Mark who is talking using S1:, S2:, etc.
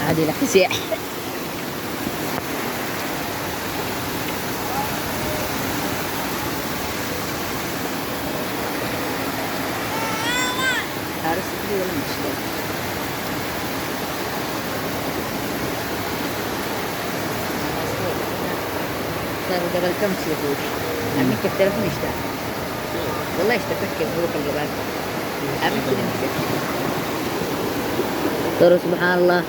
S1: هذه لك سياح. harus itu ولا مش صاروا قبل كم تشوفوش عمك التلفون اشتاق والله اشتفك بروح الجبال عمك كده مش ترى سبحان الله